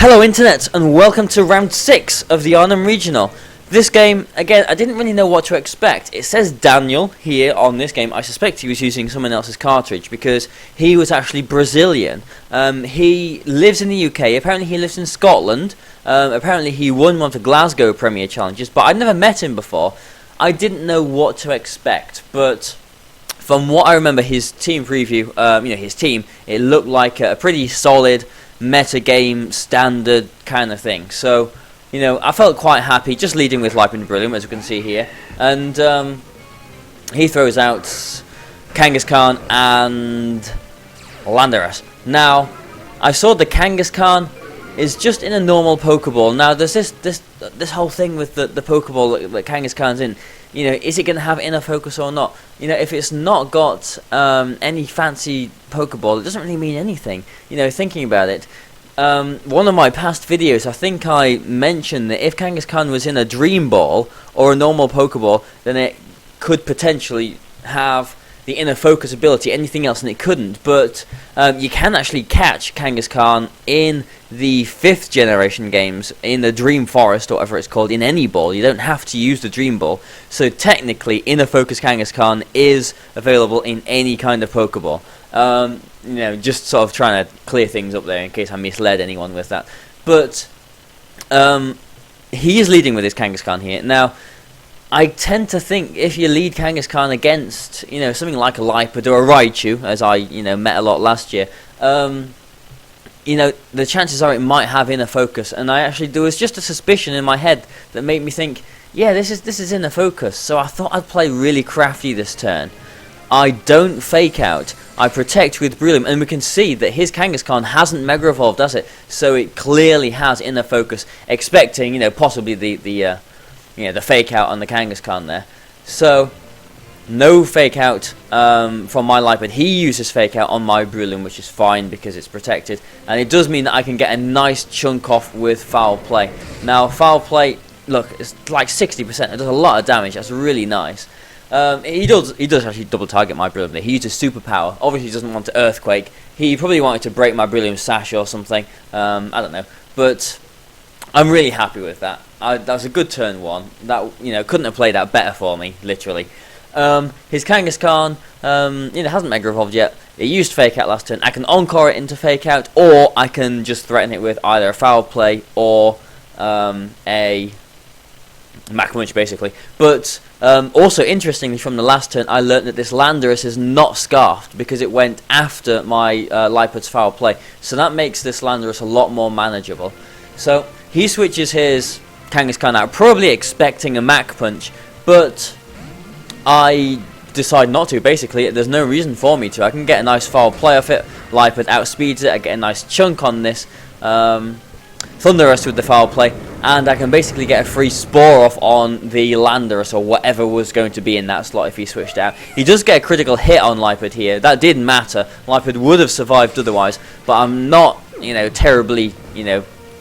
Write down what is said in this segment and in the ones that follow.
Hello Internet, and welcome to round 6 of the Arnhem Regional. This game, again, I didn't really know what to expect. It says Daniel here on this game. I suspect he was using someone else's cartridge because he was actually Brazilian. He lives in the UK, apparently he lives in Scotland. Apparently he won one of the Glasgow Premier Challenges, but I'd never met him before. I didn't know what to expect, but from what I remember, his team preview, his team, it looked like a pretty solid meta game standard kind of thing. So, I felt quite happy just leading with Leipin Brilliant, as we can see here. And he throws out Kangaskhan and Landorus. Now, I saw the Kangaskhan is just in a normal Pokeball. Now, there's this whole thing with the Pokeball that Kangaskhan's in. Is it going to have inner focus or not? If it's not got any fancy Pokeball, it doesn't really mean anything. Thinking about it, one of my past videos, I think I mentioned that if Kangaskhan was in a Dream Ball or a normal Pokeball, then it could potentially have the inner focus ability, anything else, and it couldn't. But you can actually catch Kangaskhan in the 5th generation games, in the Dream Forest, or whatever it's called, in any ball. You don't have to use the Dream Ball. So technically, inner focus Kangaskhan is available in any kind of Pokeball. Just sort of trying to clear things up there in case I misled anyone with that. But he is leading with his Kangaskhan here. Now, I tend to think if you lead Kangaskhan against, something like a Liepard or a Raichu, as I, met a lot last year, the chances are it might have inner focus. And there was just a suspicion in my head that made me think, yeah, this is inner focus. So I thought I'd play really crafty this turn. I don't fake out. I protect with Brilliant, and we can see that his Kangaskhan hasn't Mega Evolved, does it? So it clearly has inner focus, expecting, possibly the fake out on the Kangaskhan there. So, no fake out from my Liepard. He uses fake out on my Brilliant, which is fine because it's protected. And it does mean that I can get a nice chunk off with Foul Play. Now, Foul Play, look, it's like 60%. It does a lot of damage. That's really nice. He does actually double target my Brilliant. He uses Superpower. Obviously, he doesn't want to Earthquake. He probably wanted to break my Brilliant Sash or something. I don't know. But I'm really happy with that. That was a good turn one. That couldn't have played out better for me, literally. His Kangaskhan, hasn't Mega Evolved yet. It used Fake Out last turn. I can Encore it into Fake Out, or I can just threaten it with either a Foul Play or a Mach Punch, basically. But also, interestingly, from the last turn, I learnt that this Landorus is not Scarfed because it went after my Liepard's Foul Play. So that makes this Landorus a lot more manageable. So he switches his Kangaskhan out, probably expecting a Mach Punch, but I decide not to, basically. There's no reason for me to. I can get a nice Foul Play off it, Liepard outspeeds it, I get a nice chunk on this Thunderous with the Foul Play, and I can basically get a free Spore off on the Landorus, or whatever was going to be in that slot if he switched out. He does get a critical hit on Liepard here. That didn't matter. Liepard would have survived otherwise, but I'm not, terribly,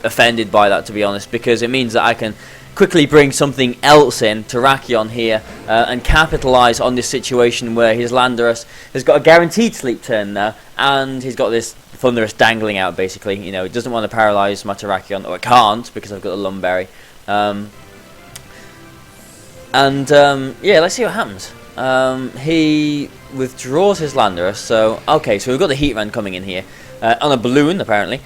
offended by that, to be honest, because it means that I can quickly bring something else in, Terrakion here, and capitalise on this situation where his Landorus has got a guaranteed sleep turn now, and he's got this Thunderous dangling out, basically. It doesn't want to paralyse my Terrakion, or it can't, because I've got the Lumberry. Let's see what happens. He withdraws his Landorus, so we've got the Heat Run coming in here, on a balloon, apparently.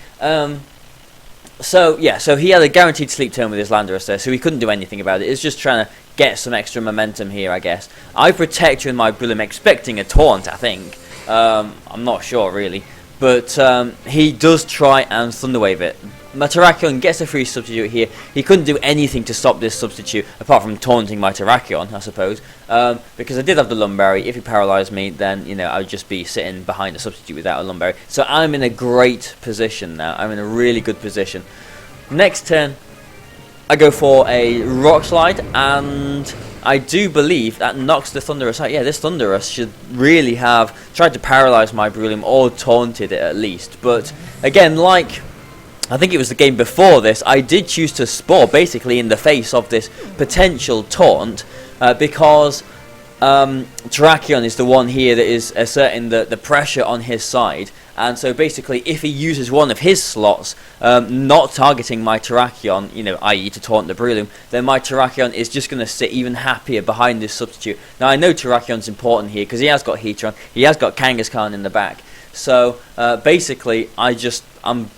So he had a guaranteed sleep turn with his Landorus there, so he couldn't do anything about it. It's just trying to get some extra momentum here, I guess. I protect with my Brilliant, expecting a taunt, I think. I'm not sure, really. But he does try and Thunder Wave it. My Terrakion gets a free substitute here. He couldn't do anything to stop this substitute, apart from taunting my Terrakion, I suppose. Because I did have the Lumberry. If he paralysed me, then, I would just be sitting behind a substitute without a Lumberry. So I'm in a great position now. I'm in a really good position. Next turn, I go for a Rock Slide, and I do believe that knocks the Thunderous out. Yeah, this Thunderous should really have tried to paralyse my Brilliant, or taunted it at least. But, again, like I think it was the game before this, I did choose to Spore basically in the face of this potential taunt, because Terrakion is the one here that is asserting the pressure on his side, and so basically if he uses one of his slots, not targeting my Terrakion, i.e. to taunt the Breloom, then my Terrakion is just going to sit even happier behind this substitute. Now I know Terrakion's important here because he has got Heatran, he has got Kangaskhan in the back, so basically I'm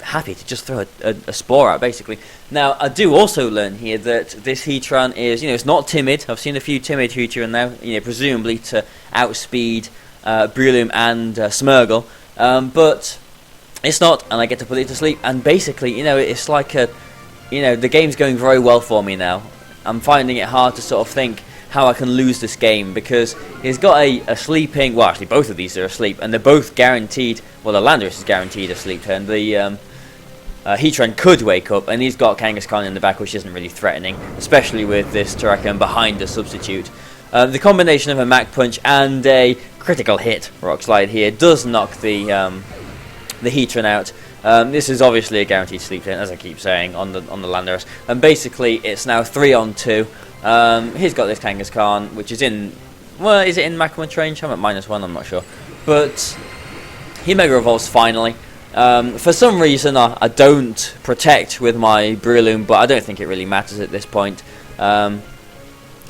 happy to just throw a Spore out, basically. Now, I do also learn here that this Heatran is, it's not timid. I've seen a few timid Heatran now, presumably to outspeed Breloom and Smeargle, but it's not, and I get to put it to sleep, and basically, it's like the game's going very well for me now. I'm finding it hard to sort of think how I can lose this game, because he's got a sleeping, well actually both of these are asleep, and they're both guaranteed, well the Landorus is guaranteed a sleep turn, the Heatran could wake up, and he's got Kangaskhan in the back, which isn't really threatening, especially with this Terrakion behind the substitute. The combination of a Mach Punch and a critical hit Rock Slide here does knock the Heatran out. This is obviously a guaranteed sleep turn, as I keep saying, on the Landorus, and basically it's now 3-on-2. He's got this Kangaskhan, which is in, well, is it in Mach Punch range? I'm at -1, I'm not sure. But he Mega Evolves finally. For some reason I don't protect with my Breloom, but I don't think it really matters at this point. I'm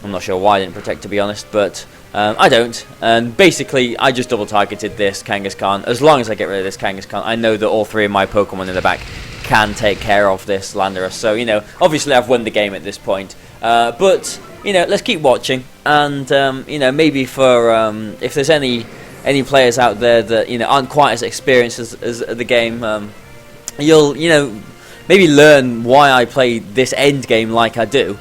not sure why I didn't protect, to be honest, but I don't. And basically I just double targeted this Kangaskhan. As long as I get rid of this Kangaskhan, I know that all three of my Pokemon in the back can take care of this Landorus. So, obviously I've won the game at this point. But let's keep watching, and maybe for if there's any players out there that aren't quite as experienced as the game, you'll maybe learn why I play this end game like I do.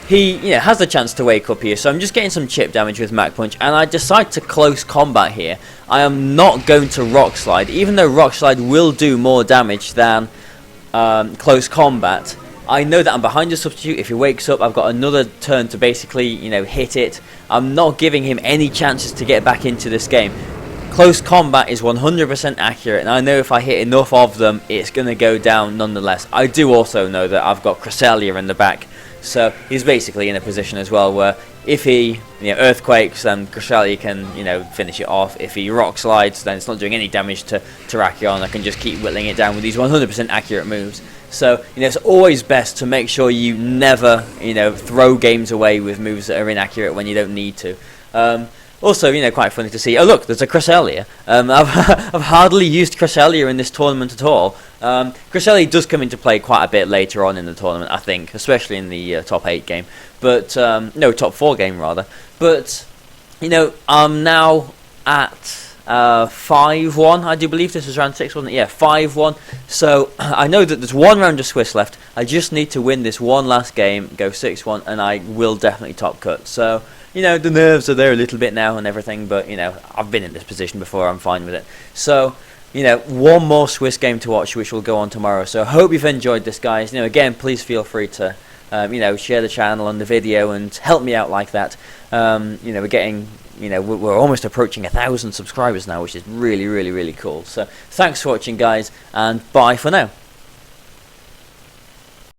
He has the chance to wake up here, so I'm just getting some chip damage with Mach Punch, and I decide to close combat here. I am not going to Rock Slide, even though Rock Slide will do more damage than close combat. I know that I'm behind the substitute. If he wakes up, I've got another turn to basically, hit it. I'm not giving him any chances to get back into this game. Close combat is 100% accurate, and I know if I hit enough of them, it's going to go down nonetheless. I do also know that I've got Cresselia in the back, so he's basically in a position as well where if he Earthquakes, then Cresselia can finish it off. If he Rock Slides, then it's not doing any damage to Terrakion. I can just keep whittling it down with these 100% accurate moves. So it's always best to make sure you never throw games away with moves that are inaccurate when you don't need to. Also, quite funny to see. Oh look, there's a Cresselia. I've hardly used Cresselia in this tournament at all. Cresselia does come into play quite a bit later on in the tournament, I think, especially in the top 8 game. But no, top 4 game rather. But I'm now at 5-1. I do believe this is round 6, wasn't it? Yeah, 5-1. So I know that there's one round of Swiss left. I just need to win this one last game, go 6-1, and I will definitely top cut. So the nerves are there a little bit now and everything, but I've been in this position before. I'm fine with it. So one more Swiss game to watch, which will go on tomorrow. So I hope you've enjoyed this, guys. Again, please feel free to share the channel and the video and help me out like that. We're getting we're almost approaching 1,000 subscribers now, which is really, really, really cool. So thanks for watching, guys, and bye for now.